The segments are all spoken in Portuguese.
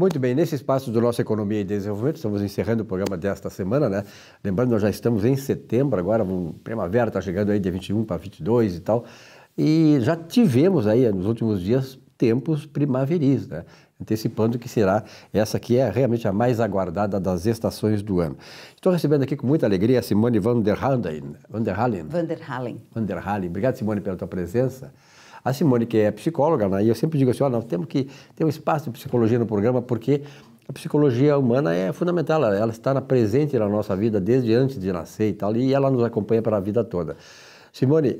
Muito bem, nesse espaço do nosso Economia e Desenvolvimento, estamos encerrando o programa desta semana, né? Lembrando, nós já estamos em setembro, agora primavera está chegando aí dia 21 para 22 e tal, e já tivemos aí nos últimos dias tempos primaveris, né? Antecipando que será essa que é realmente a mais aguardada das estações do ano. Estou recebendo aqui com muita alegria a Simone van der Hallen. Obrigado, Simone, pela tua presença. A Simone, que é psicóloga, né? E eu sempre digo assim, nós temos que ter um espaço de psicologia no programa, porque a psicologia humana é fundamental, ela está presente na nossa vida desde antes de nascer e tal, e ela nos acompanha para a vida toda. Simone,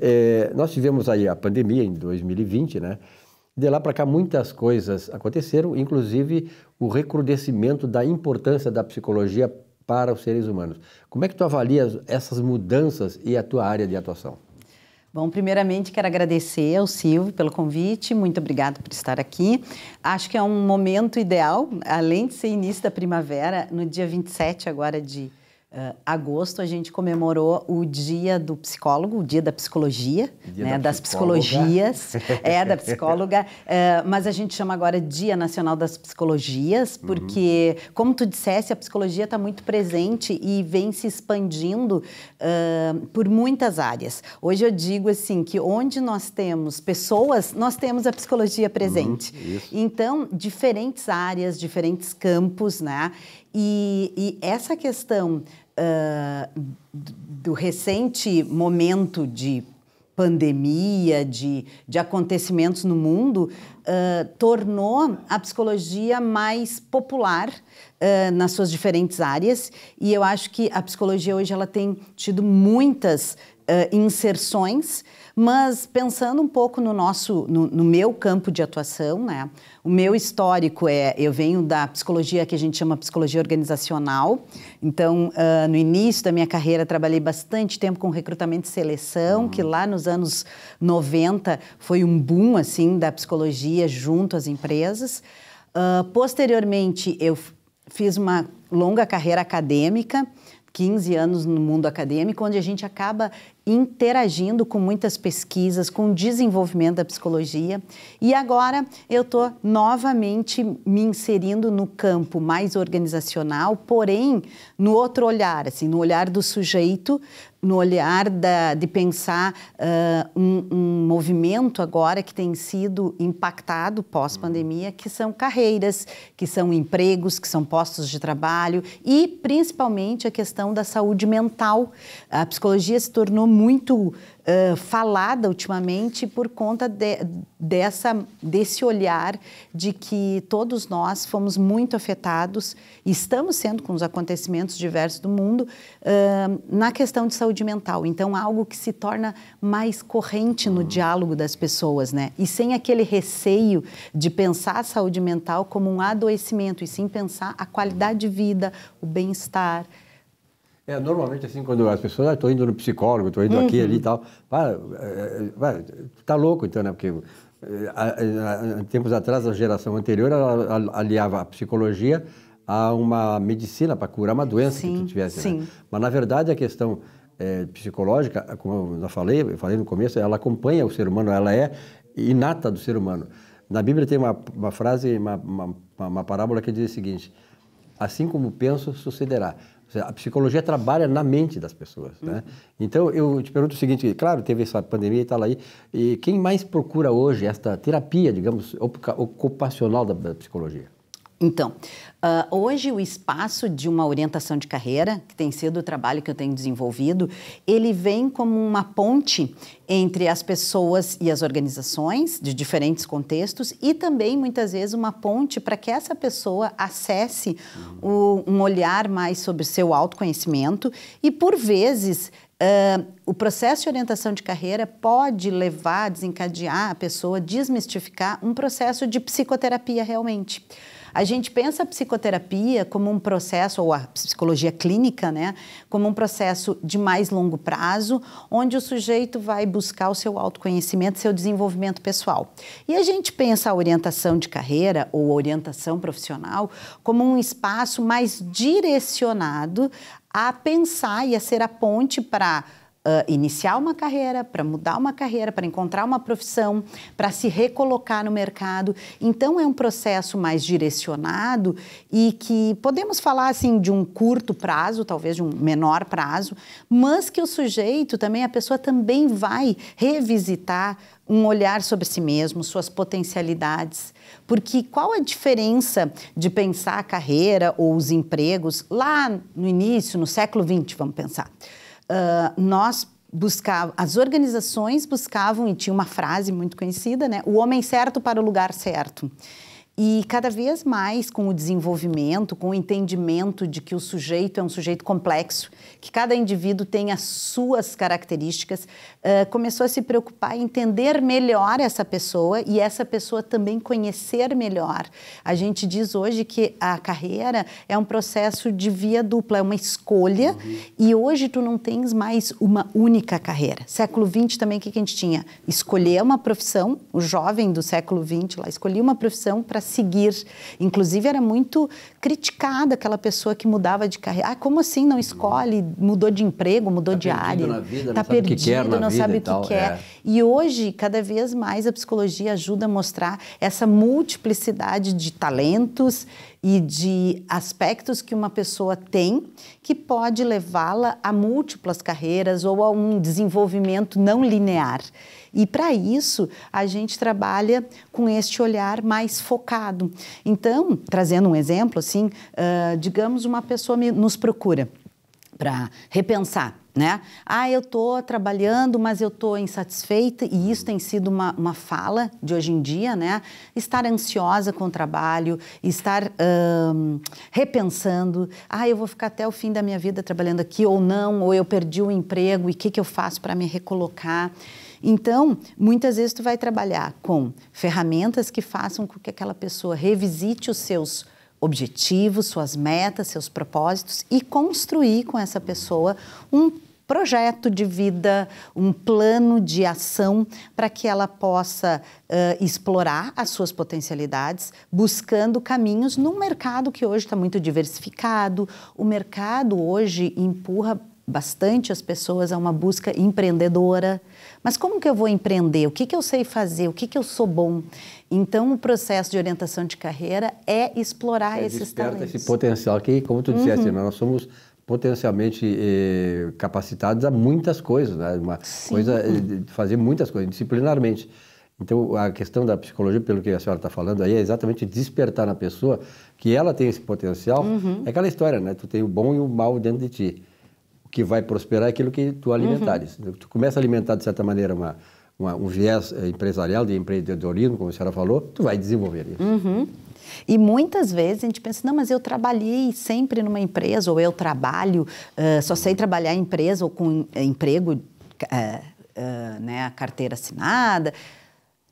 nós tivemos aí a pandemia em 2020, né? De lá para cá muitas coisas aconteceram, inclusive o recrudescimento da importância da psicologia para os seres humanos. Como é que tu avalias essas mudanças e a tua área de atuação? Bom, primeiramente quero agradecer ao Silvio pelo convite, muito obrigado por estar aqui. Acho que é um momento ideal, além de ser início da primavera, no dia 27 agora de agosto, a gente comemorou o Dia do Psicólogo, o Dia da Psicologia, né, das psicologias, da psicóloga, mas a gente chama agora Dia Nacional das Psicologias, porque, como tu disseste, a psicologia está muito presente e vem se expandindo por muitas áreas. Hoje eu digo assim, que onde nós temos pessoas, nós temos a psicologia presente. Então, diferentes áreas, diferentes campos, né? E essa questão do recente momento de pandemia, de acontecimentos no mundo, tornou a psicologia mais popular nas suas diferentes áreas, e eu acho que a psicologia hoje ela tem tido muitas inserções, mas pensando um pouco no meu campo de atuação, né? O meu histórico eu venho da psicologia que a gente chama psicologia organizacional. Então, no início da minha carreira, trabalhei bastante tempo com recrutamento e seleção, que lá nos anos 90 foi um boom, assim, da psicologia junto às empresas. Posteriormente, eu fiz uma longa carreira acadêmica, 15 anos no mundo acadêmico, onde a gente acaba interagindo com muitas pesquisas, com o desenvolvimento da psicologia. E agora eu estou novamente me inserindo no campo mais organizacional, porém no outro olhar, assim, no olhar do sujeito, no olhar de pensar um movimento agora que tem sido impactado pós-pandemia, que são carreiras, que são empregos, que são postos de trabalho e principalmente a questão da saúde mental. A psicologia se tornou muito falada ultimamente por conta desse olhar de que todos nós fomos muito afetados e estamos sendo com os acontecimentos diversos do mundo na questão de saúde mental. Então, algo que se torna mais corrente no diálogo das pessoas, né? E sem aquele receio de pensar a saúde mental como um adoecimento, e sim pensar a qualidade de vida, o bem-estar. Normalmente assim, quando as pessoas, estou indo no psicólogo, estou indo aqui, ali e tal, tá louco então, né? Porque tempos atrás, a geração anterior, ela aliava a psicologia a uma medicina para curar uma doença que tu tivesse, né? Mas na verdade a questão psicológica, como eu falei no começo, ela acompanha o ser humano, ela é inata do ser humano. Na Bíblia tem uma frase, uma parábola que diz o seguinte: assim como penso, sucederá. A psicologia trabalha na mente das pessoas, né? Então, eu te pergunto o seguinte, claro, teve essa pandemia e tal aí, e quem mais procura hoje esta terapia, digamos, ocupacional da psicologia? Então, hoje o espaço de uma orientação de carreira, que tem sido o trabalho que eu tenho desenvolvido, ele vem como uma ponte entre as pessoas e as organizações de diferentes contextos e também, muitas vezes, uma ponte para que essa pessoa acesse um olhar mais sobre o seu autoconhecimento e, por vezes, o processo de orientação de carreira pode levar a desencadear a pessoa, desmistificar um processo de psicoterapia realmente. A gente pensa a psicoterapia como um processo, ou a psicologia clínica, né, como um processo de mais longo prazo, onde o sujeito vai buscar o seu autoconhecimento, seu desenvolvimento pessoal. E a gente pensa a orientação de carreira ou orientação profissional como um espaço mais direcionado a pensar e a ser a ponte para iniciar uma carreira, para mudar uma carreira, para encontrar uma profissão, para se recolocar no mercado. Então, é um processo mais direcionado e que podemos falar assim de um curto prazo, talvez de um menor prazo, mas que o sujeito também, a pessoa também vai revisitar um olhar sobre si mesmo, suas potencialidades. Porque qual a diferença de pensar a carreira ou os empregos lá no início, no século XX, vamos pensar? As organizações buscavam, e tinha uma frase muito conhecida, né? O homem certo para o lugar certo. E cada vez mais, com o desenvolvimento, com o entendimento de que o sujeito é um sujeito complexo, que cada indivíduo tem as suas características, começou a se preocupar em entender melhor essa pessoa e essa pessoa também conhecer melhor. A gente diz hoje que a carreira é um processo de via dupla, é uma escolha, e hoje tu não tens mais uma única carreira. Século XX também, o que a gente tinha? Escolher uma profissão, o jovem do século XX lá escolhia uma profissão para seguir. Inclusive, era muito criticada aquela pessoa que mudava de carreira. Ah, como assim não escolhe? Mudou de emprego, mudou de área. Está perdido, não sabe o que quer. E hoje, cada vez mais, a psicologia ajuda a mostrar essa multiplicidade de talentos e de aspectos que uma pessoa tem que pode levá-la a múltiplas carreiras ou a um desenvolvimento não linear. E para isso, a gente trabalha com este olhar mais focado. Então, trazendo um exemplo, assim, digamos uma pessoa nos procura para repensar, né? Ah, eu estou trabalhando, mas eu estou insatisfeita, e isso tem sido uma fala de hoje em dia, né? Estar ansiosa com o trabalho, estar repensando, eu vou ficar até o fim da minha vida trabalhando aqui ou não, ou eu perdi o emprego, e o que eu faço para me recolocar? Então, muitas vezes tu vai trabalhar com ferramentas que façam com que aquela pessoa revisite os seus objetivos, suas metas, seus propósitos e construir com essa pessoa um projeto de vida, um plano de ação para que ela possa explorar as suas potencialidades, buscando caminhos num mercado que hoje está muito diversificado. O mercado hoje empurra bastante as pessoas a uma busca empreendedora. Mas como que eu vou empreender? O que eu sei fazer? O que eu sou bom? Então, o processo de orientação de carreira é explorar esses talentos. Esse potencial que, como tu disseste, nós somos potencialmente capacitados a muitas coisas, né? Fazer muitas coisas, disciplinarmente. Então, a questão da psicologia, pelo que a senhora está falando aí, é exatamente despertar na pessoa que ela tem esse potencial. É aquela história, né? Tu tem o bom e o mal dentro de ti. O que vai prosperar é aquilo que tu alimentares. Tu começa a alimentar, de certa maneira, um viés empresarial, de empreendedorismo, como a senhora falou, tu vai desenvolver isso. E muitas vezes a gente pensa, não, mas eu trabalhei sempre numa empresa, ou eu trabalho, só sei trabalhar em empresa ou com emprego, né, a carteira assinada.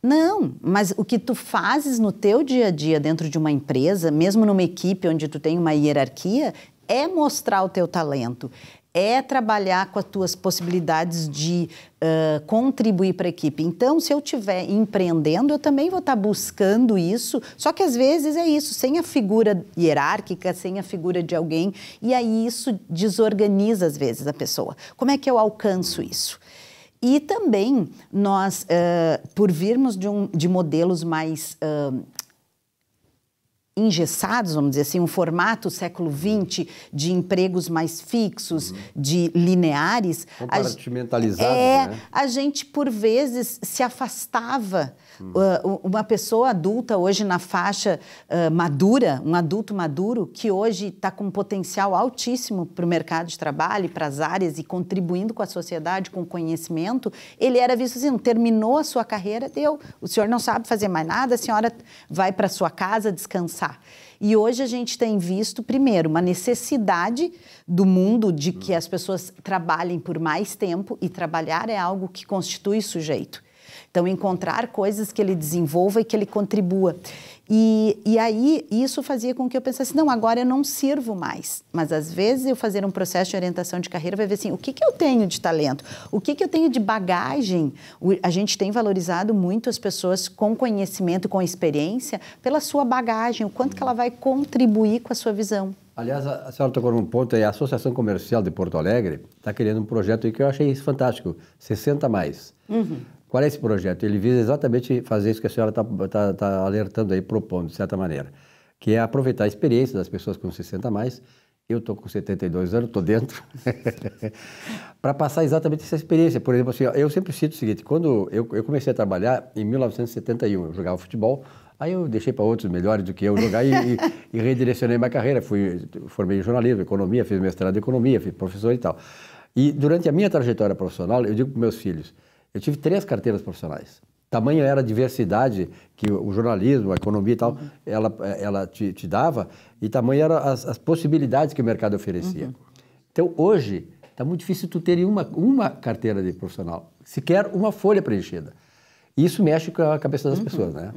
Não, mas o que tu fazes no teu dia a dia dentro de uma empresa, mesmo numa equipe onde tu tem uma hierarquia, é mostrar o teu talento, é trabalhar com as tuas possibilidades de contribuir para a equipe. Então, se eu estiver empreendendo, eu também vou estar buscando isso, só que às vezes é isso, sem a figura hierárquica, sem a figura de alguém, e aí isso desorganiza às vezes a pessoa. Como é que eu alcanço isso? E também nós, por virmos de modelos mais engessados, vamos dizer assim, um formato século XX de empregos mais fixos, de lineares. Compartimentalizados, né? A gente, por vezes, se afastava. Uma pessoa adulta hoje na faixa madura, um adulto maduro, que hoje está com um potencial altíssimo para o mercado de trabalho, para as áreas e contribuindo com a sociedade, com o conhecimento, ele era visto assim, terminou a sua carreira, deu. O senhor não sabe fazer mais nada, a senhora vai para a sua casa descansar. E hoje a gente tem visto, primeiro, uma necessidade do mundo de que as pessoas trabalhem por mais tempo, e trabalhar é algo que constitui sujeito. Então, encontrar coisas que ele desenvolva e que ele contribua. E aí, isso fazia com que eu pensasse, não, agora eu não sirvo mais. Mas, às vezes, eu fazer um processo de orientação de carreira vai ver assim, o que eu tenho de talento? O que eu tenho de bagagem? A gente tem valorizado muito as pessoas com conhecimento, com experiência, pela sua bagagem, o quanto que ela vai contribuir com a sua visão. Aliás, a senhora tocou num ponto aí, a Associação Comercial de Porto Alegre está criando um projeto aí que eu achei fantástico, 60+. Qual é esse projeto? Ele visa exatamente fazer isso que a senhora está alertando aí, propondo, de certa maneira, que é aproveitar a experiência das pessoas com 60+, eu estou com 72 anos, estou dentro, para passar exatamente essa experiência. Por exemplo, assim, eu sempre cito o seguinte, quando eu comecei a trabalhar em 1971, eu jogava futebol, aí eu deixei para outros melhores do que eu jogar e redirecionei minha carreira, formei em jornalismo, economia, fiz mestrado em economia, fui professor e tal. E durante a minha trajetória profissional, eu digo para meus filhos, eu tive 3 carteiras profissionais. Tamanho era a diversidade que o jornalismo, a economia e tal, ela te dava, e tamanho eram as possibilidades que o mercado oferecia. Então, hoje, está muito difícil tu ter uma carteira de profissional, sequer uma folha preenchida. Isso mexe com a cabeça das pessoas, né?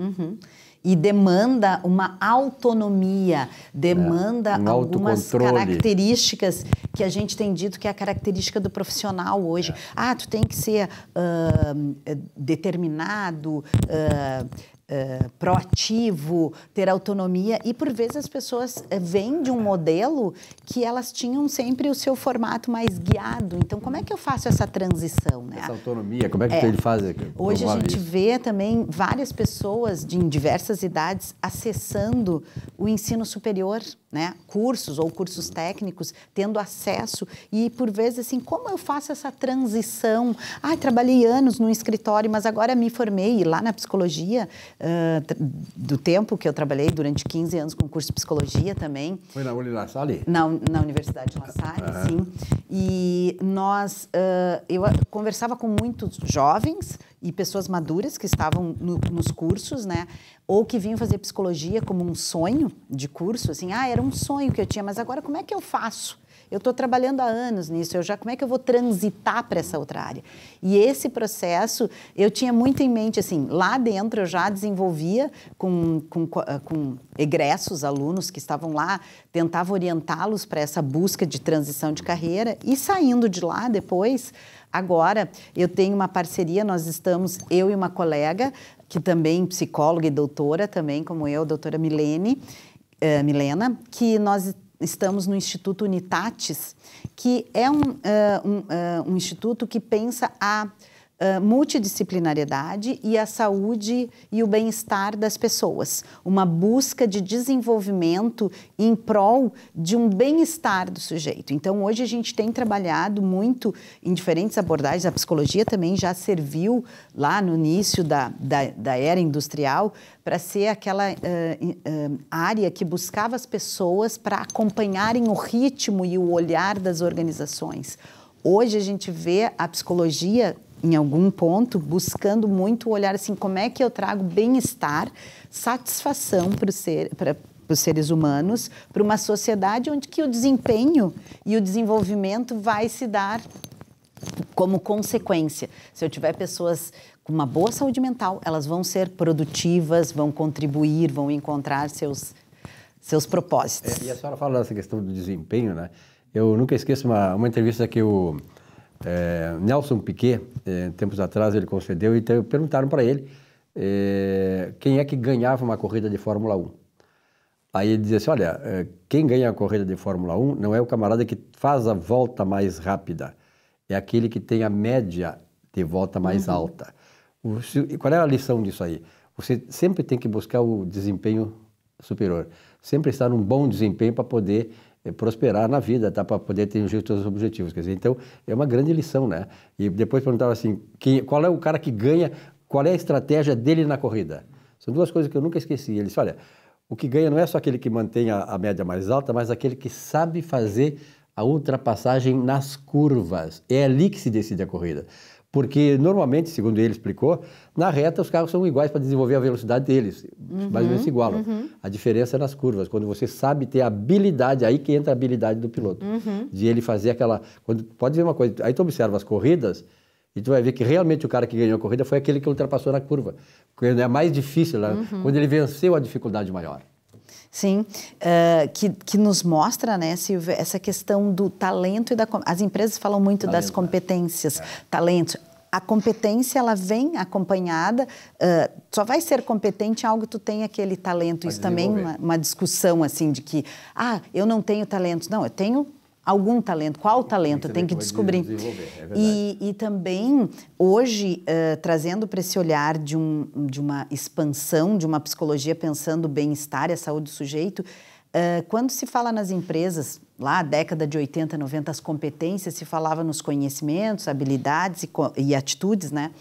E demanda uma autonomia, demanda algumas características que a gente tem dito que é a característica do profissional hoje. Tu tem que ser determinado, proativo, ter autonomia, e por vezes as pessoas vêm de um modelo que elas tinham sempre o seu formato mais guiado. Então, como é que eu faço essa transição, né? Essa autonomia, como é que ele faz? Hoje a gente vê também várias pessoas em diversas idades acessando o ensino superior, né? Cursos ou cursos técnicos, tendo acesso, e por vezes assim, como eu faço essa transição? Trabalhei anos no escritório, mas agora me formei lá na psicologia, do tempo que eu trabalhei durante 15 anos com curso de psicologia também. Foi na La Salle? Na Universidade La Salle, sim. E eu conversava com muitos jovens e pessoas maduras que estavam nos cursos, né? Ou que vinham fazer psicologia como um sonho de curso, assim, era um sonho que eu tinha, mas agora como é que eu faço? Eu estou trabalhando há anos nisso, como é que eu vou transitar para essa outra área? E esse processo, eu tinha muito em mente, assim, lá dentro eu já desenvolvia com egressos, alunos que estavam lá, tentava orientá-los para essa busca de transição de carreira, e saindo de lá depois, agora eu tenho uma parceria, nós estamos, eu e uma colega, que também psicóloga e doutora, também como eu, a doutora Milena, que nós estamos no Instituto Unitatis, que é um instituto que pensa a multidisciplinariedade e a saúde e o bem-estar das pessoas. Uma busca de desenvolvimento em prol de um bem-estar do sujeito. Então, hoje a gente tem trabalhado muito em diferentes abordagens. A psicologia também já serviu lá no início da era industrial para ser aquela área que buscava as pessoas para acompanharem o ritmo e o olhar das organizações. Hoje a gente vê a psicologia, em algum ponto, buscando muito o olhar assim, como é que eu trago bem-estar, satisfação para os seres humanos, para uma sociedade onde que o desempenho e o desenvolvimento vai se dar como consequência. Se eu tiver pessoas com uma boa saúde mental, elas vão ser produtivas, vão contribuir, vão encontrar seus propósitos. E a senhora fala dessa questão do desempenho, né? Eu nunca esqueço uma entrevista que o Nelson Piquet, tempos atrás, ele concedeu, e perguntaram para ele quem é que ganhava uma corrida de Fórmula 1. Aí ele dizia assim, olha, quem ganha a corrida de Fórmula 1 não é o camarada que faz a volta mais rápida, é aquele que tem a média de volta mais alta. Qual é a lição disso aí? Você sempre tem que buscar o desempenho superior, sempre estar num bom desempenho para poder prosperar na vida, tá? Para poder atingir os seus objetivos. Quer dizer, então, é uma grande lição, né? E depois perguntava assim, qual é o cara que ganha, qual é a estratégia dele na corrida? São duas coisas que eu nunca esqueci. Ele disse, olha, o que ganha não é só aquele que mantém a média mais alta, mas aquele que sabe fazer a ultrapassagem nas curvas. É ali que se decide a corrida. Porque, normalmente, segundo ele explicou, na reta os carros são iguais para desenvolver a velocidade deles, mais ou menos se igualam. A diferença é nas curvas, quando você sabe ter habilidade, aí que entra a habilidade do piloto, de ele fazer aquela... pode ver uma coisa, aí tu observa as corridas, E tu vai ver que realmente o cara que ganhou a corrida foi aquele que ultrapassou na curva. Quando é mais difícil, quando ele venceu a dificuldade maior. Sim, que nos mostra, né, Silvia, essa questão do talento e as empresas falam muito das competências, talentos. A competência, ela vem acompanhada, só vai ser competente em algo que tu tem aquele talento. Isso também é uma discussão, assim, de que, eu não tenho talento. Não, eu tenho algum talento. Qual o talento? Eu tenho que descobrir. E também, hoje, trazendo para esse olhar de uma expansão, de uma psicologia pensando o bem-estar e a saúde do sujeito, quando se fala nas empresas, lá, década de 80, 90, as competências, se falava nos conhecimentos, habilidades e atitudes, né?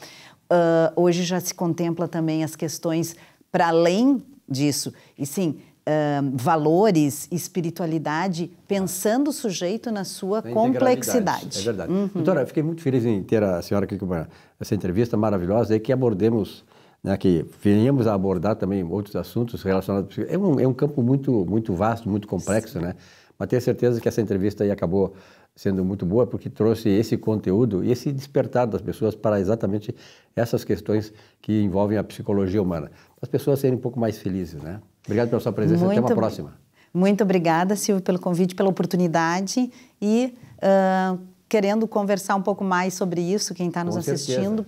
Hoje já se contempla também as questões para além disso. E sim, valores, espiritualidade, pensando o sujeito na sua complexidade. É verdade. Doutora, eu fiquei muito feliz em ter a senhora aqui com essa entrevista maravilhosa e que abordemos, né, que venhamos a abordar também outros assuntos relacionados. É um campo muito vasto, muito complexo, né? Mas tenho certeza que essa entrevista aí acabou sendo muito boa porque trouxe esse conteúdo e esse despertar das pessoas para exatamente essas questões que envolvem a psicologia humana. Para as pessoas serem um pouco mais felizes, né? Obrigado pela sua presença. Até uma próxima. Muito obrigada, Silvio, pelo convite, pela oportunidade e querendo conversar um pouco mais sobre isso, quem está nos assistindo,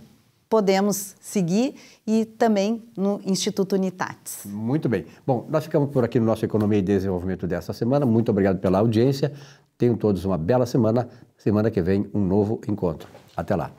podemos seguir e também no Instituto Unitatis. Muito bem. Bom, nós ficamos por aqui no nosso Economia e Desenvolvimento desta semana. Muito obrigado pela audiência. Tenham todos uma bela semana. Semana que vem, um novo encontro. Até lá.